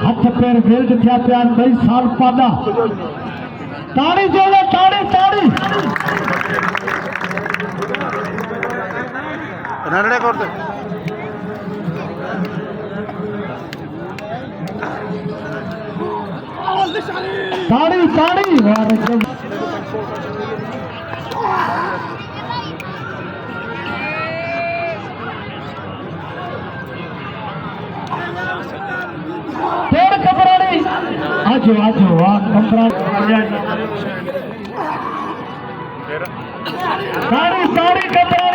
हाथ पैर बेल्ट थया प्यार 2 साल पादा ताड़ी जोड़े ताड़ी ताड़ी रनडे करते ताड़ी ताड़ी पेड़ कपराड़ी आजो आजो वाह कपरा ताड़ी ताड़ी कपरा